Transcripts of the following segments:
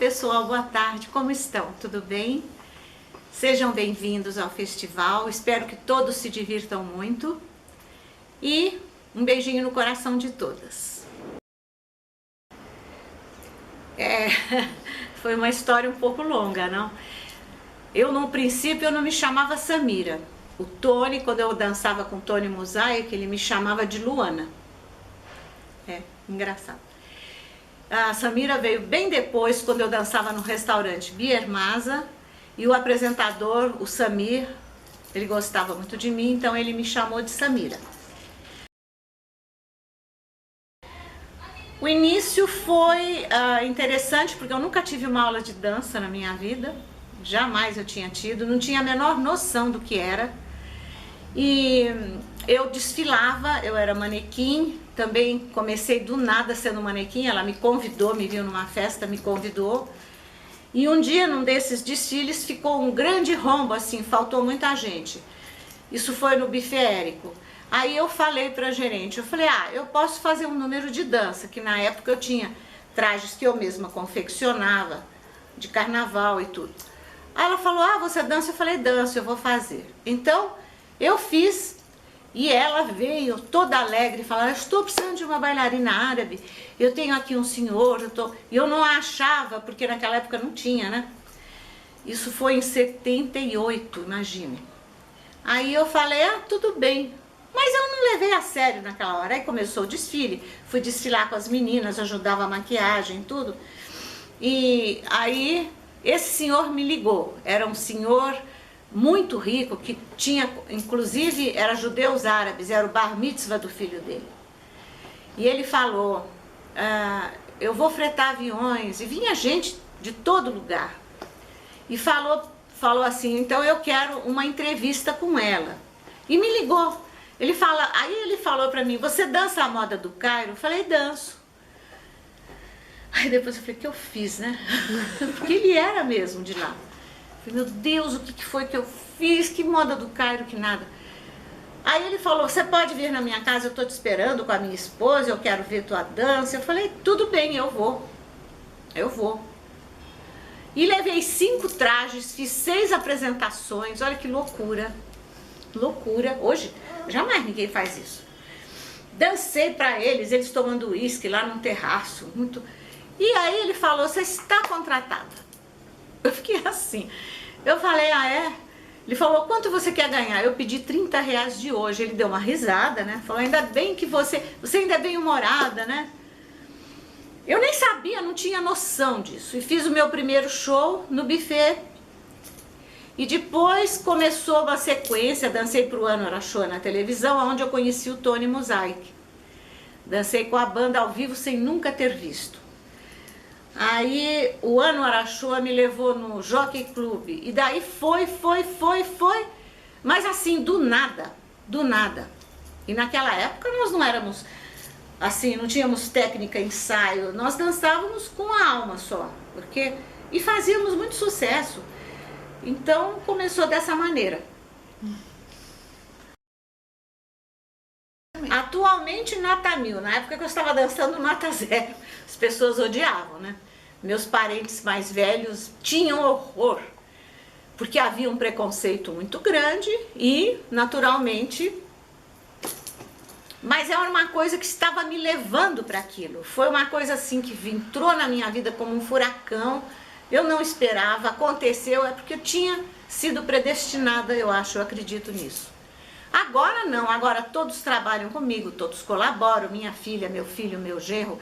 pessoal, boa tarde, como estão? Tudo bem? Sejam bem-vindos ao festival, espero que todos se divirtam muito e um beijinho no coração de todas. Foi uma história um pouco longa, não? No princípio, eu não me chamava Samira. O Tony, quando eu dançava com o Tony Mosaic, ele me chamava de Luana. Engraçado. A Samira veio bem depois, quando eu dançava no restaurante Biermasa, e o apresentador, o Samir, ele gostava muito de mim, então ele me chamou de Samira. O início foi interessante, porque eu nunca tive uma aula de dança na minha vida, jamais eu tinha tido, não tinha a menor noção do que era. E eu desfilava, eu era manequim, também comecei do nada sendo manequim, ela me convidou, me viu numa festa, me convidou. E um dia, num desses desfiles, ficou um grande rombo, assim, faltou muita gente. Isso foi no Buffet Érico. Aí eu falei pra gerente, eu falei, eu posso fazer um número de dança, que na época eu tinha trajes que eu mesma confeccionava, de carnaval e tudo. Aí ela falou, você dança? Eu falei, danço, eu vou fazer. Então, eu fiz, e ela veio toda alegre, falando, eu estou precisando de uma bailarina árabe, eu tenho aqui um senhor, e eu não achava, porque naquela época não tinha, né? Isso foi em 78, imagine. Aí eu falei, tudo bem, mas eu não levei a sério naquela hora. Aí começou o desfile, fui desfilar com as meninas, ajudava a maquiagem, tudo. E aí esse senhor me ligou, era um senhor muito rico, que tinha, inclusive, era judeus árabes, era o bar mitzvah do filho dele. E ele falou, eu vou fretar aviões, e vinha gente de todo lugar. E falou assim, então eu quero uma entrevista com ela. E me ligou. Aí ele falou pra mim, você dança a moda do Cairo? Eu falei, danço. Aí depois eu falei, o que eu fiz, né? Porque ele era mesmo de lá. Eu falei, meu Deus, o que foi que eu fiz? Que moda do Cairo, que nada. Aí ele falou, você pode vir na minha casa, eu tô te esperando com a minha esposa, eu quero ver tua dança. Eu falei, tudo bem, eu vou. Eu vou. E levei 5 trajes, fiz 6 apresentações, olha que loucura. Loucura. Hoje, jamais ninguém faz isso. Dancei pra eles tomando uísque lá num terraço. E aí ele falou, você está contratada. Eu fiquei assim. Eu falei, é? Ele falou, quanto você quer ganhar? Eu pedi R$30 de hoje. Ele deu uma risada, né? Falou, ainda bem que você ainda é bem-humorada, né? Eu nem sabia, não tinha noção disso. E fiz o meu primeiro show no buffet. E depois começou uma sequência, dancei pro Ano Araxô na televisão, onde eu conheci o Tony Mosaic. Dancei com a banda ao vivo sem nunca ter visto. Aí o Ano Araxô me levou no Jockey Club, e daí foi, mas assim, do nada. E naquela época nós não éramos assim, não tínhamos técnica, ensaio, nós dançávamos com a alma só, e fazíamos muito sucesso. Então começou dessa maneira. Atualmente nota 1000, na época que eu estava dançando nota 0, as pessoas odiavam, né? Meus parentes mais velhos tinham horror, porque havia um preconceito muito grande e, naturalmente, mas era uma coisa que estava me levando para aquilo. Foi uma coisa assim que entrou na minha vida como um furacão, eu não esperava, aconteceu, é porque eu tinha sido predestinada, eu acredito nisso. Agora não, agora todos trabalham comigo, todos colaboram, minha filha, meu filho, meu genro,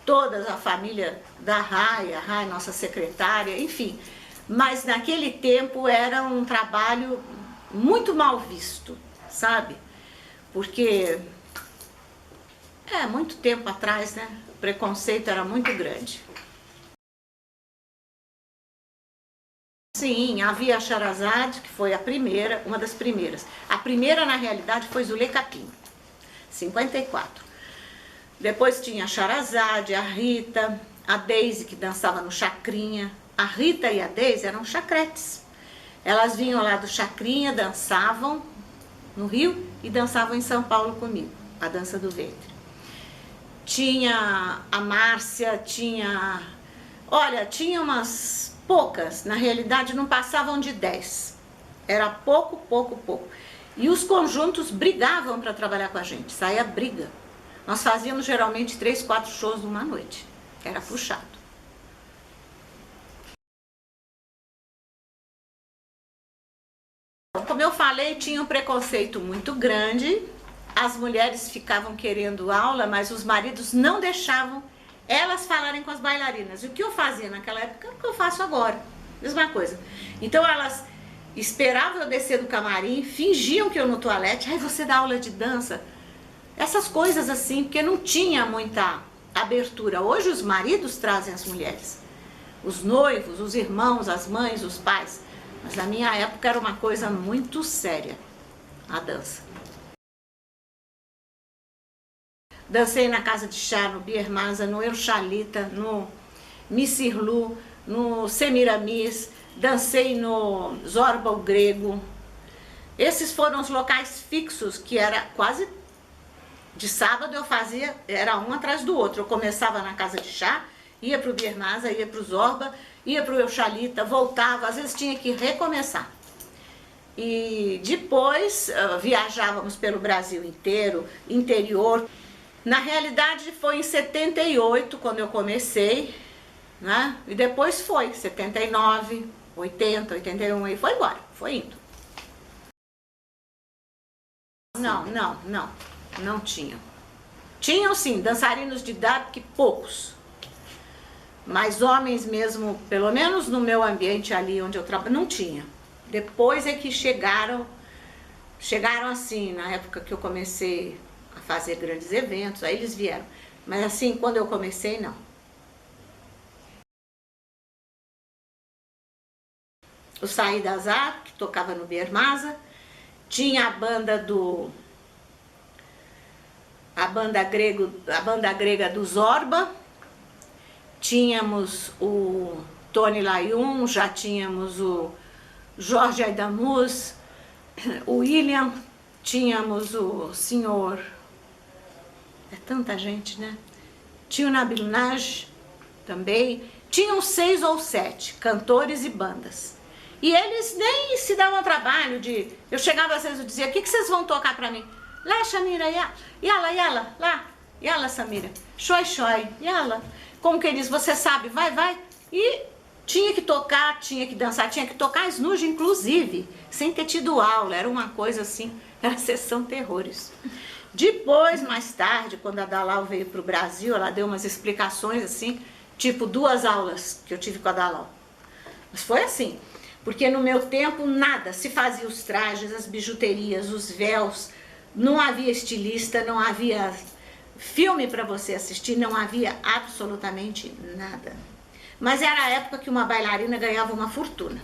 toda a família da Rai, a Rai, nossa secretária, enfim. Mas naquele tempo era um trabalho muito mal visto, sabe? Porque, muito tempo atrás, né, o preconceito era muito grande. Sim, havia a Sherazade, que foi a primeira, uma das primeiras. A primeira, na realidade, foi Zuleika Pinho, 54. Depois tinha a Sherazade, a Rita, a Daisy, que dançava no Chacrinha. A Rita e a Daisy eram chacretes. Elas vinham lá do Chacrinha, dançavam no Rio e dançavam em São Paulo comigo, a dança do ventre. Tinha a Márcia, tinha Olha, tinha umas poucas, na realidade não passavam de 10. Era pouco, pouco, pouco. E os conjuntos brigavam para trabalhar com a gente, saía briga. Nós fazíamos geralmente 3, 4 shows numa noite. Era puxado. Como eu falei, tinha um preconceito muito grande. As mulheres ficavam querendo aula, mas os maridos não deixavam elas falarem com as bailarinas. E o que eu fazia naquela época é o que eu faço agora. Mesma coisa. Então elas esperavam eu descer do camarim, fingiam que eu no toalete, aí você dá aula de dança. Essas coisas assim, porque não tinha muita abertura. Hoje os maridos trazem as mulheres. Os noivos, os irmãos, as mães, os pais. Mas na minha época era uma coisa muito séria, a dança. Dancei na Casa de Chá, no Biermasa, no El Chalita, no Missirlu, no Semiramis, dancei no Zorba o Grego. Esses foram os locais fixos, que era quase de sábado eu fazia, era um atrás do outro. Eu começava na Casa de Chá, ia para o Biermasa, ia para o Zorba, ia para o El Chalita, voltava, às vezes tinha que recomeçar. E depois viajávamos pelo Brasil inteiro, interior. Na realidade foi em 78 quando eu comecei, né? E depois foi 79, 80, 81 e foi embora, foi indo. Não tinham. Tinham sim, dançarinos de DAP, poucos. Mas homens mesmo, pelo menos no meu ambiente ali onde eu trabalho, não tinha. Depois é que chegaram assim, na época que eu comecei a fazer grandes eventos, aí eles vieram. Mas assim, quando eu comecei, não. O Saí da Azar, que tocava no Biermasa, tinha a banda grega do Zorba, tínhamos o Tony Layun, já tínhamos o Jorge Aidamuz, o William, tínhamos o senhor, é tanta gente, né? Tinha o Nabil Naj também, tinham 6 ou 7 cantores e bandas. E eles nem se davam trabalho de... Eu chegava às vezes e dizia, o que vocês vão tocar pra mim? Lá, Samira, yala, lá, yala, Samira, shoi, yala. Como que diz, você sabe, vai. E tinha que tocar, tinha que dançar, tinha que tocar snuge, inclusive, sem ter tido aula. Era uma coisa assim, era sessão terrores. Depois, mais tarde, quando a Dalau veio pro Brasil, ela deu umas explicações assim, tipo 2 aulas que eu tive com a Dalau. Mas foi assim, porque no meu tempo nada, se fazia os trajes, as bijuterias, os véus, não havia estilista, não havia filme para você assistir, não havia absolutamente nada. Mas era a época que uma bailarina ganhava uma fortuna.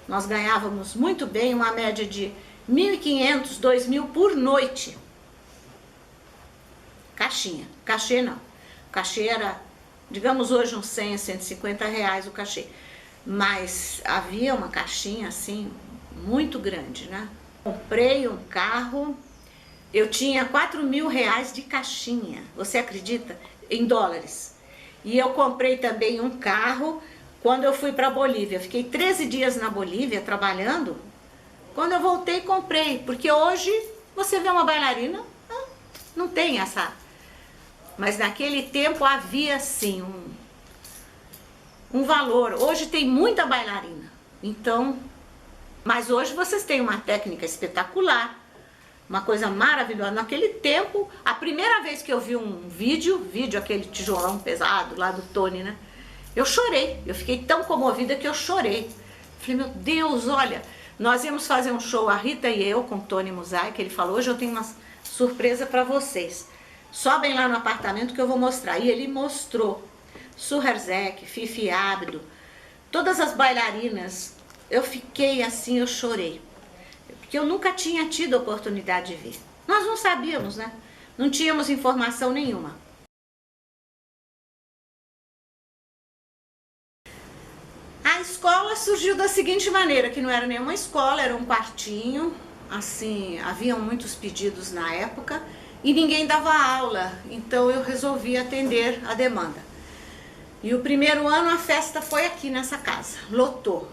Nós ganhávamos muito bem, uma média de 1.500, 2.000 por noite. Caixinha, cachê não. Cachê era, digamos hoje uns 100, 150 reais o cachê. Mas havia uma caixinha assim, muito grande, né? Comprei um carro, eu tinha 4.000 reais de caixinha, você acredita? Em dólares. E eu comprei também um carro quando eu fui para Bolívia. Fiquei 13 dias na Bolívia trabalhando. Quando eu voltei, comprei. Porque hoje você vê uma bailarina, não tem essa... Mas naquele tempo havia sim um valor. Hoje tem muita bailarina. Então, mas hoje vocês têm uma técnica espetacular. Uma coisa maravilhosa. Naquele tempo, a primeira vez que eu vi um vídeo aquele tijolão pesado lá do Tony, né? Eu chorei. Eu fiquei tão comovida que eu chorei. Falei, meu Deus, olha, nós íamos fazer um show, a Rita e eu, com o Tony Musai, que ele falou, hoje eu tenho uma surpresa para vocês. Sobem lá no apartamento que eu vou mostrar. E ele mostrou. Suherzek, Fifi Abdo, todas as bailarinas. Eu fiquei assim, eu chorei. Porque eu nunca tinha tido a oportunidade de ver. Nós não sabíamos, né? Não tínhamos informação nenhuma. A escola surgiu da seguinte maneira, que não era nenhuma escola, era um quartinho, assim, haviam muitos pedidos na época e ninguém dava aula, então eu resolvi atender a demanda. E o primeiro ano a festa foi aqui nessa casa, lotou.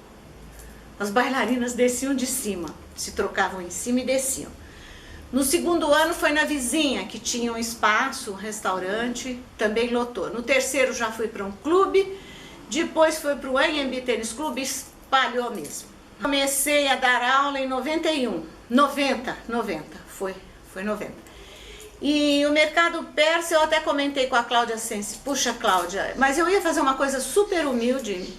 As bailarinas desciam de cima, se trocavam em cima e desciam. No segundo ano foi na vizinha, que tinha um espaço, um restaurante, também lotou. No terceiro já fui para um clube, depois foi para o AMB Tênis Clube, espalhou mesmo. Comecei a dar aula em 90, foi 90. E o mercado persa, eu até comentei com a Cláudia Sense, puxa Cláudia, mas eu ia fazer uma coisa super humilde.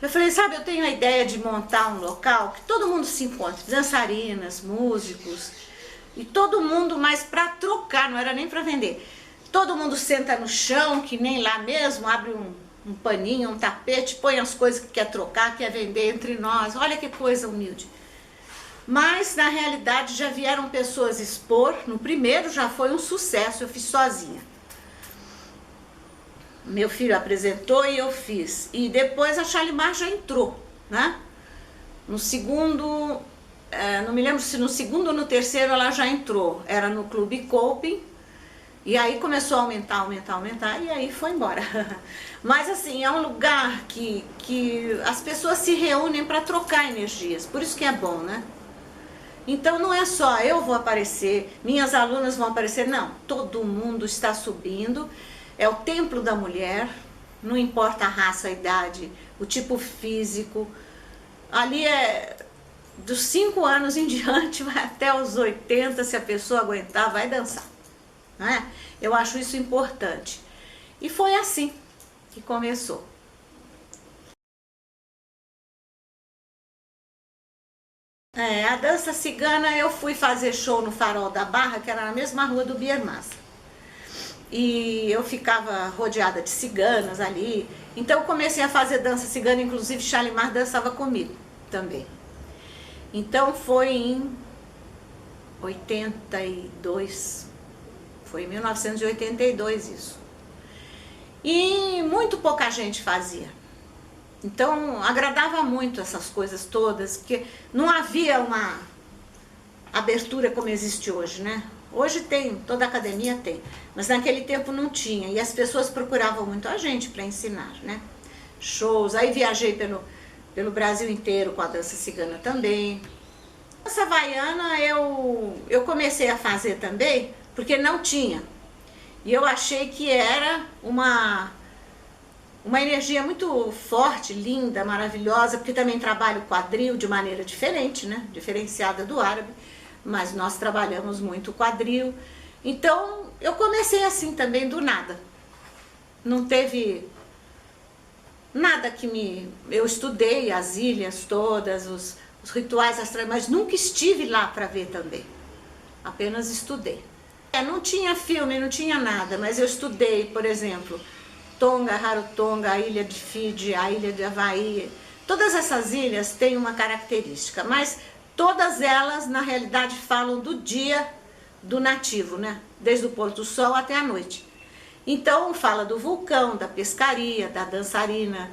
Eu falei, sabe, eu tenho a ideia de montar um local que todo mundo se encontre, dançarinas, músicos, e todo mundo, mas para trocar, não era nem para vender. Todo mundo senta no chão, que nem lá mesmo, abre um paninho, um tapete, põe as coisas que quer trocar, quer vender entre nós. Olha que coisa humilde. Mas, na realidade, já vieram pessoas expor. No primeiro já foi um sucesso, eu fiz sozinha. Meu filho apresentou e eu fiz. E depois a Shalimar já entrou, né? No segundo, não me lembro se no segundo ou no terceiro ela já entrou. Era no Clube Coping. E aí começou a aumentar, e aí foi embora. Mas assim, é um lugar que as pessoas se reúnem para trocar energias. Por isso que é bom, né? Então não é só eu vou aparecer, minhas alunas vão aparecer, não. Todo mundo está subindo. É o templo da mulher, não importa a raça, a idade, o tipo físico. Ali é dos 5 anos em diante, vai até os 80, se a pessoa aguentar, vai dançar. Né? Eu acho isso importante. E foi assim que começou. A dança cigana, eu fui fazer show no Farol da Barra, que era na mesma rua do Biermassa. E eu ficava rodeada de ciganas ali. Então eu comecei a fazer dança cigana, inclusive Shalimar dançava comigo também. Então foi em 82, foi em 1982 isso. E muito pouca gente fazia. Então agradava muito essas coisas todas, porque não havia uma abertura como existe hoje, né? Hoje tem, toda academia tem, mas naquele tempo não tinha. E as pessoas procuravam muito a gente para ensinar, né? Shows, aí viajei pelo Brasil inteiro com a dança cigana também. A dança havaiana eu comecei a fazer também, porque não tinha. E eu achei que era uma energia muito forte, linda, maravilhosa, porque também trabalho quadril de maneira diferente, né? Diferenciada do árabe, mas nós trabalhamos muito quadril. Então eu comecei assim também do nada. Não teve nada que eu estudei as ilhas todas, os rituais astrais, mas nunca estive lá para ver também. Apenas estudei. Não tinha filme, não tinha nada, mas eu estudei, por exemplo, Tonga, Rarotonga, a ilha de Fiji, a ilha de Havaí. Todas essas ilhas têm uma característica, mas todas elas na realidade falam do dia do nativo, né? Desde o pôr do sol até a noite. Então fala do vulcão, da pescaria, da dançarina,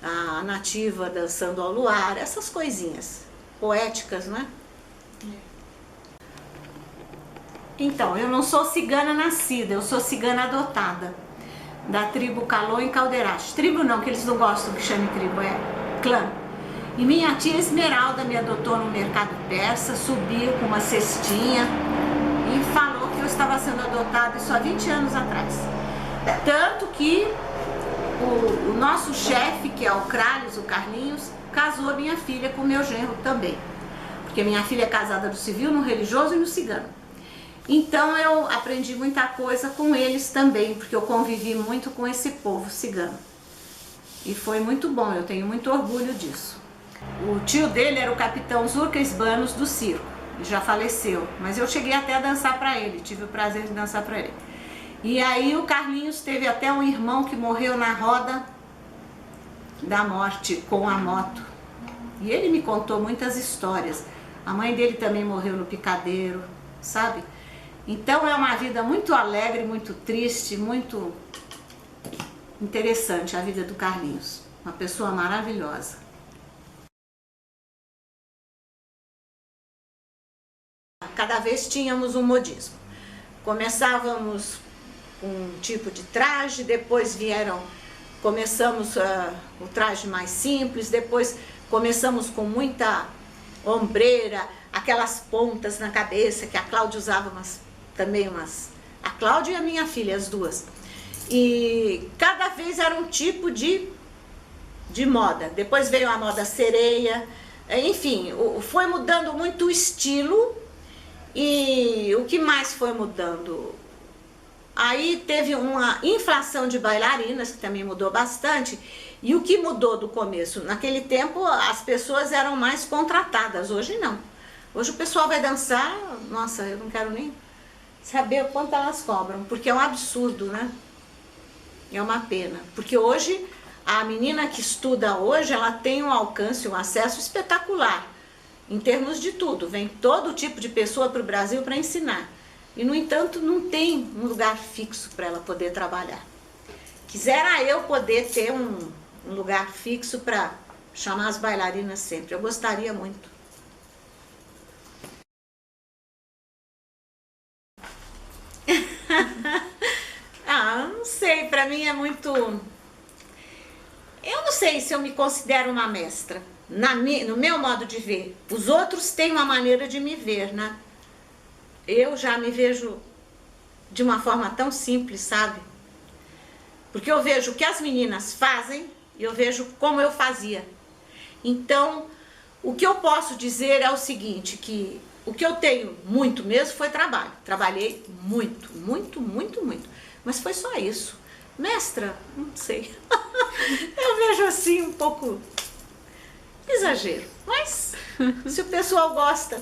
a nativa dançando ao luar, essas coisinhas poéticas, né? Então, eu não sou cigana nascida, eu sou cigana adotada, da tribo Calô em Caldeirante. Tribo não, que eles não gostam que chame tribo, é clã. E minha tia Esmeralda me adotou no mercado persa, subiu com uma cestinha e falou que eu estava sendo adotada isso há 20 anos atrás. Tanto que o nosso chefe, que é o Cralhos, o Carlinhos, casou a minha filha com meu genro também. Porque minha filha é casada no civil, no religioso e no cigano. Então eu aprendi muita coisa com eles também, porque eu convivi muito com esse povo cigano. E foi muito bom, eu tenho muito orgulho disso. O tio dele era o capitão Zurkes Banos do circo, ele já faleceu, mas eu cheguei até a dançar para ele, tive o prazer de dançar para ele. E aí o Carlinhos teve até um irmão que morreu na roda da morte com a moto. E ele me contou muitas histórias. A mãe dele também morreu no picadeiro, sabe? Então é uma vida muito alegre, muito triste, muito interessante a vida do Carlinhos. Uma pessoa maravilhosa. Cada vez tínhamos um modismo. Começávamos com um tipo de traje, depois vieram começamos o traje mais simples, depois começamos com muita ombreira, aquelas pontas na cabeça que a Cláudia usava também umas... A Cláudia e a minha filha, as duas. E cada vez era um tipo de moda. Depois veio a moda sereia, enfim, foi mudando muito o estilo. E o que mais foi mudando? Aí teve uma inflação de bailarinas, que também mudou bastante. E o que mudou do começo? Naquele tempo as pessoas eram mais contratadas, hoje não. Hoje o pessoal vai dançar, nossa, eu não quero nem saber quanto elas cobram, porque é um absurdo, né? É uma pena, porque hoje a menina que estuda hoje, ela tem um alcance, um acesso espetacular, em termos de tudo. Vem todo tipo de pessoa para o Brasil para ensinar. E, no entanto, não tem um lugar fixo para ela poder trabalhar. Quisera eu poder ter um lugar fixo para chamar as bailarinas sempre. Eu gostaria muito. Não sei, para mim é muito... Eu não sei se eu me considero uma mestra, no meu modo de ver. Os outros têm uma maneira de me ver, né? Eu já me vejo de uma forma tão simples, sabe? Porque eu vejo o que as meninas fazem e eu vejo como eu fazia. Então, o que eu posso dizer é o seguinte, que o que eu tenho muito mesmo foi trabalho. Trabalhei muito, muito, muito, muito. Mas foi só isso. Mestra, não sei. Eu vejo assim um pouco exagero. Mas se o pessoal gosta,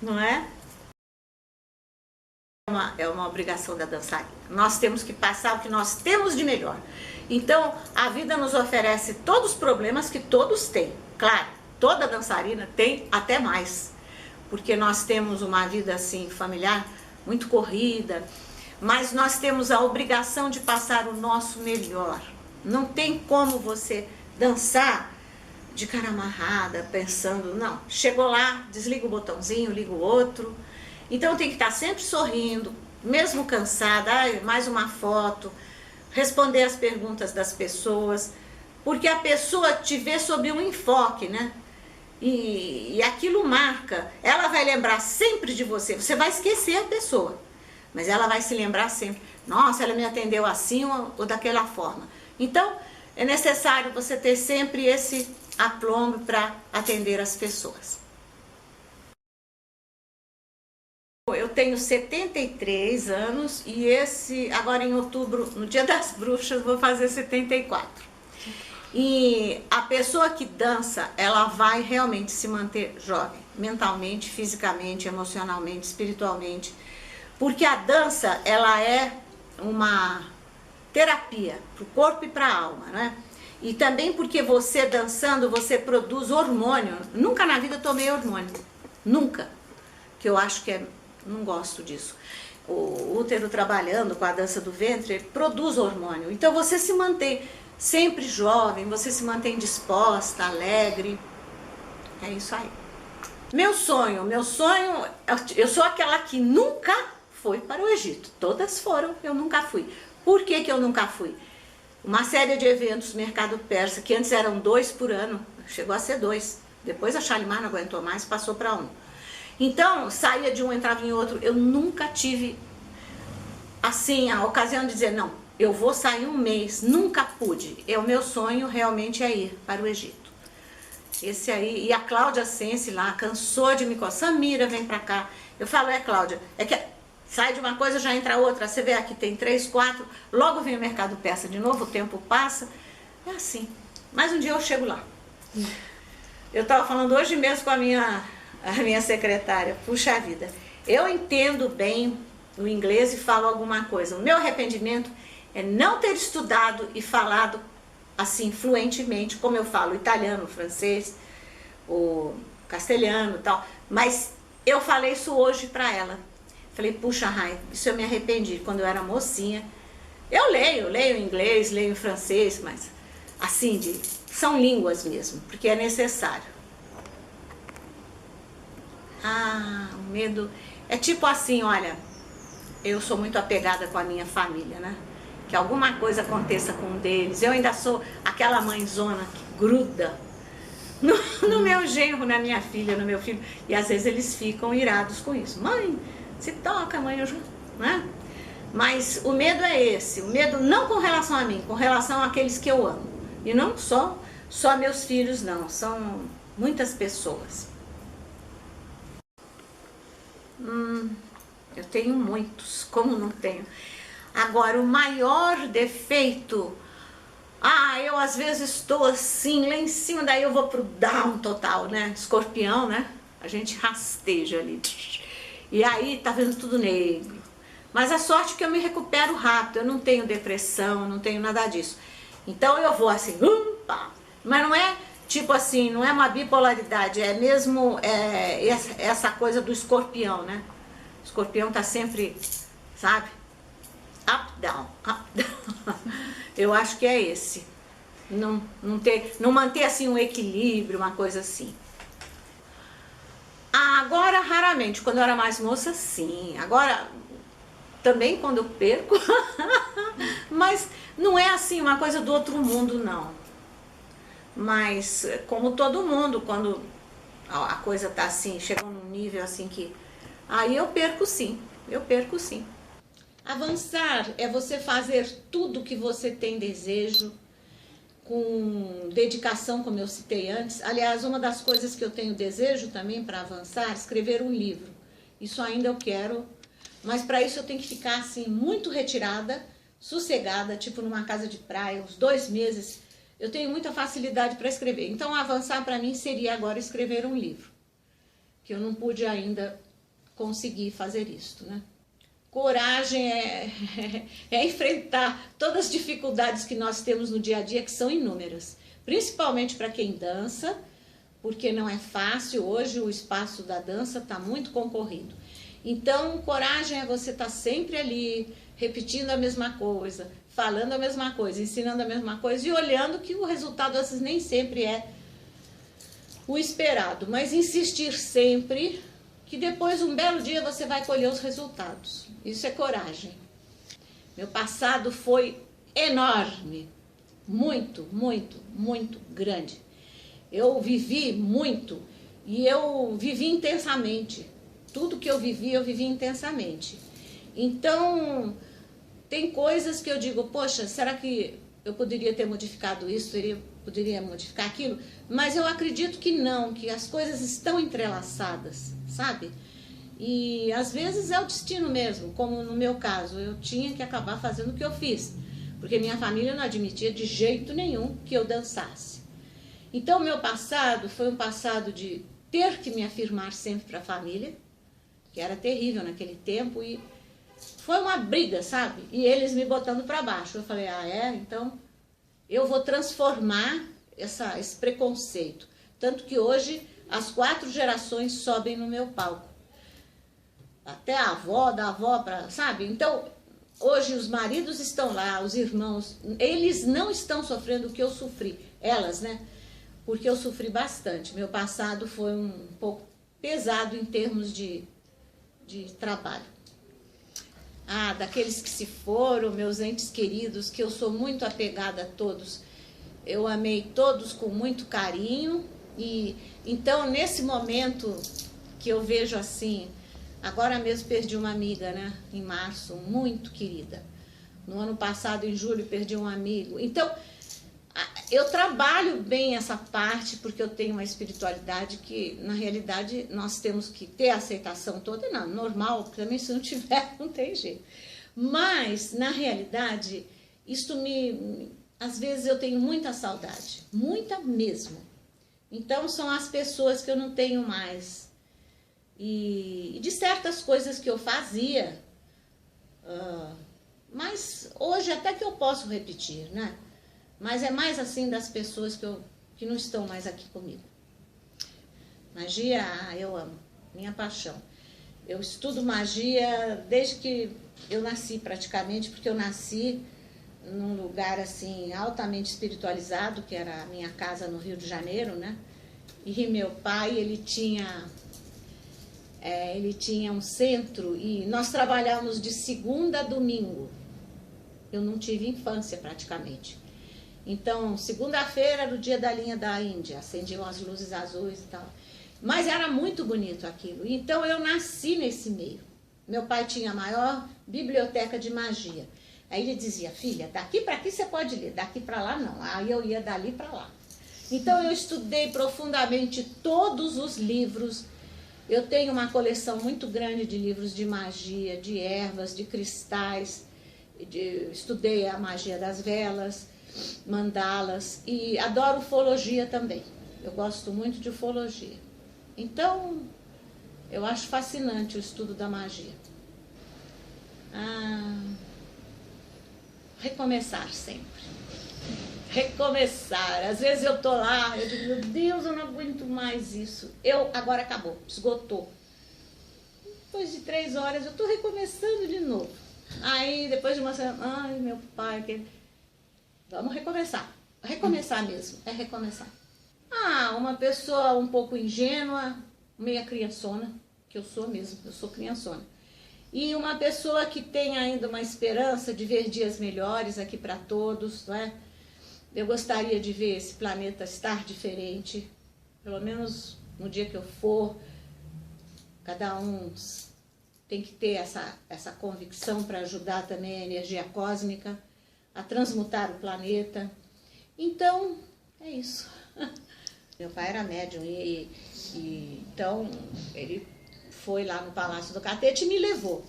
não é? É uma obrigação da dançarina. Nós temos que passar o que nós temos de melhor. Então, a vida nos oferece todos os problemas que todos têm. Claro, toda dançarina tem até mais. Porque nós temos uma vida assim familiar muito corrida, mas nós temos a obrigação de passar o nosso melhor. Não tem como você dançar de cara amarrada, pensando, não, chegou lá, desliga o botãozinho, liga o outro. Então tem que estar sempre sorrindo, mesmo cansada, mais uma foto, responder as perguntas das pessoas, porque a pessoa te vê sob um enfoque, né? E aquilo marca, ela vai lembrar sempre de você, você vai esquecer a pessoa, mas ela vai se lembrar sempre, nossa, ela me atendeu assim ou daquela forma. Então é necessário você ter sempre esse aplombo para atender as pessoas. Eu tenho 73 anos e agora em outubro, no Dia das Bruxas, vou fazer 74. E a pessoa que dança, ela vai realmente se manter jovem, mentalmente, fisicamente, emocionalmente, espiritualmente. Porque a dança, ela é uma terapia para o corpo e para a alma, né? E também porque você dançando, você produz hormônio. Nunca na vida tomei hormônio, nunca. Que eu acho que não gosto disso. O útero trabalhando com a dança do ventre, ele produz hormônio. Então você se mantém sempre jovem, você se mantém disposta, alegre. É isso aí. Meu sonho, eu sou aquela que nunca foi para o Egito. Todas foram, eu nunca fui. Por que que eu nunca fui? Uma série de eventos, mercado persa, que antes eram 2 por ano, chegou a ser 2. Depois a Shalimar não aguentou mais, passou para 1. Então, saía de um, entrava em outro. Eu nunca tive, assim, a ocasião de dizer, não, eu vou sair um mês. Nunca pude. O meu sonho realmente é ir para o Egito. Esse aí, e a Cláudia Sense lá, cansou de me coçar. Samira, vem pra cá. Eu falo, Cláudia, é que sai de uma coisa, já entra outra. Você vê aqui, tem 3, 4, logo vem o mercado persa de novo, o tempo passa. É assim. Mas um dia eu chego lá. Eu estava falando hoje mesmo com a minha secretária, puxa vida, eu entendo bem o inglês e falo alguma coisa. O meu arrependimento é não ter estudado e falado assim fluentemente, como eu falo italiano, francês, o castelhano e tal. Mas eu falei isso hoje para ela. Falei, puxa, Rai, isso eu me arrependi quando eu era mocinha. Eu leio inglês, leio francês, mas assim, são línguas mesmo, porque é necessário. O medo é tipo assim, olha, eu sou muito apegada com a minha família, né? que alguma coisa aconteça com um deles. Eu ainda sou aquela mãezona que gruda no meu genro, na minha filha, no meu filho, e às vezes eles ficam irados com isso. Mãe, se toca, mãe, eu juro, né? Mas o medo é esse, o medo não com relação a mim, com relação àqueles que eu amo. E não só meus filhos, não, são muitas pessoas. Eu tenho muitos, como não tenho? Agora, o maior defeito, eu às vezes estou assim, lá em cima, daí eu vou pro down total, né? Escorpião, né? A gente rasteja ali. E aí tá vendo tudo negro. Mas a sorte é que eu me recupero rápido, eu não tenho depressão, não tenho nada disso. Então eu vou assim, mas não é tipo assim, não é uma bipolaridade, é mesmo essa coisa do escorpião, né? O escorpião tá sempre, sabe? Up, down, up, down. Eu acho que é esse. Não manter assim um equilíbrio, uma coisa assim. Agora, raramente, quando eu era mais moça, sim. Agora, também quando eu perco, mas não é assim uma coisa do outro mundo, não. Mas, como todo mundo, quando a coisa tá assim, chegou num nível assim que... Aí eu perco sim, eu perco sim. Avançar é você fazer tudo que você tem desejo, com dedicação, como eu citei antes. Aliás, uma das coisas que eu tenho desejo também para avançar, escrever um livro. Isso ainda eu quero, mas para isso eu tenho que ficar assim, muito retirada, sossegada, tipo numa casa de praia, uns 2 meses. Eu tenho muita facilidade para escrever. Então, avançar para mim seria agora escrever um livro, que eu não pude ainda conseguir fazer isso, né? Coragem é enfrentar todas as dificuldades que nós temos no dia a dia, que são inúmeras. Principalmente para quem dança, porque não é fácil. Hoje o espaço da dança está muito concorrido. Então, coragem é você estar sempre ali, repetindo a mesma coisa, falando a mesma coisa, ensinando a mesma coisa e olhando que o resultado às vezes nem sempre é o esperado. Mas insistir sempre, que depois, um belo dia, você vai colher os resultados. Isso é coragem. Meu passado foi enorme, muito, muito, muito grande. Eu vivi muito e eu vivi intensamente. Tudo que eu vivi intensamente. Então, tem coisas que eu digo, poxa, será que eu poderia ter modificado isso, poderia modificar aquilo? Mas eu acredito que não, que as coisas estão entrelaçadas, sabe? E às vezes é o destino mesmo, como no meu caso, eu tinha que acabar fazendo o que eu fiz, porque minha família não admitia de jeito nenhum que eu dançasse. Então, meu passado foi um passado de ter que me afirmar sempre para a família, que era terrível naquele tempo, e foi uma briga, sabe? E eles me botando para baixo. Eu falei, então eu vou transformar esse preconceito. Tanto que hoje as 4 gerações sobem no meu palco. Até a avó, da avó, sabe? Então, hoje os maridos estão lá, os irmãos, eles não estão sofrendo o que eu sofri. Elas, né? Porque eu sofri bastante. Meu passado foi um pouco pesado em termos de trabalho. Daqueles que se foram, meus entes queridos, que eu sou muito apegada a todos. Eu amei todos com muito carinho. E então, nesse momento que eu vejo assim, agora mesmo perdi uma amiga, né, em março, muito querida. No ano passado, em julho, perdi um amigo. Então, eu trabalho bem essa parte porque eu tenho uma espiritualidade que, na realidade, nós temos que ter a aceitação toda. Não, normal, porque também se não tiver, não tem jeito. Mas, na realidade, isso às vezes eu tenho muita saudade, muita mesmo. Então, são as pessoas que eu não tenho mais. E de certas coisas que eu fazia, mas hoje até que eu posso repetir, né? Mas é mais assim das pessoas que não estão mais aqui comigo. Magia, eu amo, minha paixão. Eu estudo magia desde que eu nasci praticamente, porque eu nasci num lugar assim altamente espiritualizado, que era a minha casa no Rio de Janeiro, né? E meu pai, ele tinha um centro e nós trabalhávamos de segunda a domingo. Eu não tive infância praticamente. Então, segunda-feira era o dia da linha da Índia, acendiam as luzes azuis e tal. Mas era muito bonito aquilo. Então eu nasci nesse meio. Meu pai tinha a maior biblioteca de magia. Aí ele dizia, filha, daqui para aqui você pode ler, daqui para lá não. Aí eu ia dali para lá. Então eu estudei profundamente todos os livros. Eu tenho uma coleção muito grande de livros de magia, de ervas, de cristais. Estudei a magia das velas, mandalas e adoro ufologia também. Eu gosto muito de ufologia. Então, eu acho fascinante o estudo da magia. Recomeçar sempre. Recomeçar. Às vezes eu tô lá, eu digo, meu Deus, eu não aguento mais isso. Agora acabou, esgotou. Depois de 3 horas eu tô recomeçando de novo. Aí, depois de uma semana, ai, meu pai, vamos recomeçar. Recomeçar mesmo, é recomeçar. Uma pessoa um pouco ingênua, meia criançona, que eu sou mesmo, eu sou criançona. E uma pessoa que tem ainda uma esperança de ver dias melhores aqui para todos, não é? Eu gostaria de ver esse planeta estar diferente, pelo menos no dia que eu for. Cada um tem que ter essa convicção para ajudar também a energia cósmica a transmutar o planeta. Então, é isso. Meu pai era médium então ele foi lá no Palácio do Catete e me levou.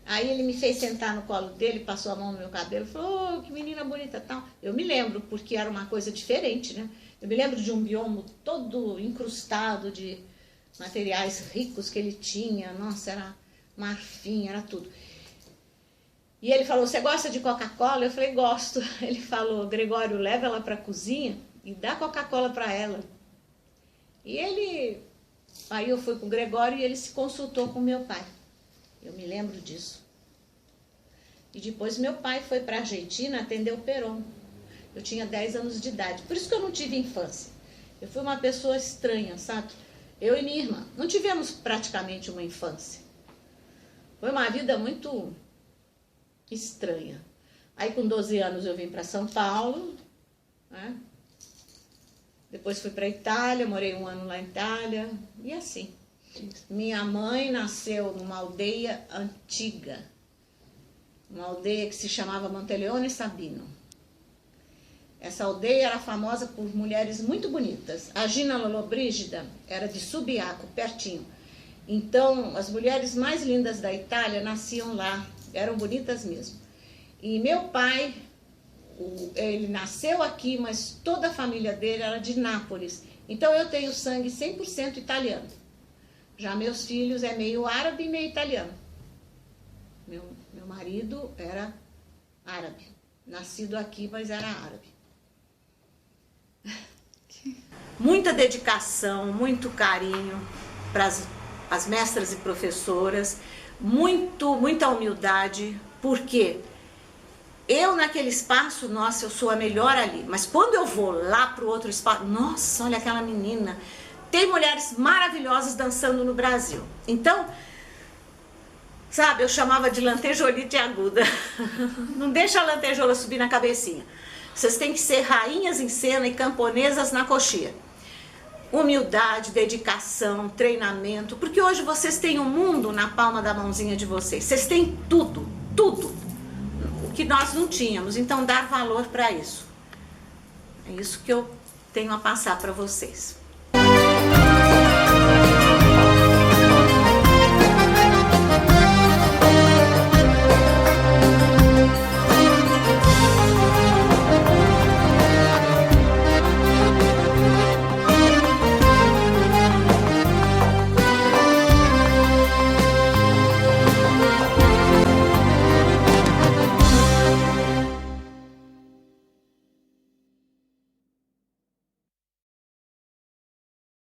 Aí ele me fez sentar no colo dele, passou a mão no meu cabelo e falou, que menina bonita tal. Eu me lembro, porque era uma coisa diferente, né? Eu me lembro de um bioma todo incrustado de materiais ricos que ele tinha. Nossa, era marfim, era tudo. E ele falou, você gosta de Coca-Cola? Eu falei, gosto. Ele falou, Gregório, leva ela para a cozinha e dá Coca-Cola para ela. Aí eu fui com o Gregório e ele se consultou com meu pai. Eu me lembro disso. E depois meu pai foi para a Argentina atender o Perón. Eu tinha 10 anos de idade. Por isso que eu não tive infância. Eu fui uma pessoa estranha, sabe? Eu e minha irmã. Não tivemos praticamente uma infância. Foi uma vida muito estranha. Aí com 12 anos eu vim para São Paulo, né? Depois fui para a Itália, morei 1 ano lá na Itália, e assim. Minha mãe nasceu numa aldeia antiga, uma aldeia que se chamava Monteleone Sabino. Essa aldeia era famosa por mulheres muito bonitas. A Gina Lollobrigida era de Subiaco, pertinho. Então, as mulheres mais lindas da Itália nasciam lá, eram bonitas mesmo. E meu pai, ele nasceu aqui, mas toda a família dele era de Nápoles. Então eu tenho sangue 100% italiano. Já meus filhos é meio árabe e meio italiano. Meu marido era árabe, nascido aqui, mas era árabe. Muita dedicação, muito carinho para as mestras e professoras, muita humildade, porque eu naquele espaço, nossa, eu sou a melhor ali, mas quando eu vou lá para o outro espaço, nossa, olha aquela menina, tem mulheres maravilhosas dançando no Brasil. Então, sabe, eu chamava de lantejolite aguda. Não deixa a lantejola subir na cabecinha. Vocês têm que ser rainhas em cena e camponesas na coxia. Humildade, dedicação, treinamento, porque hoje vocês têm o mundo na palma da mãozinha de vocês. Vocês têm tudo, tudo, o que nós não tínhamos. Então, dar valor para isso. É isso que eu tenho a passar para vocês.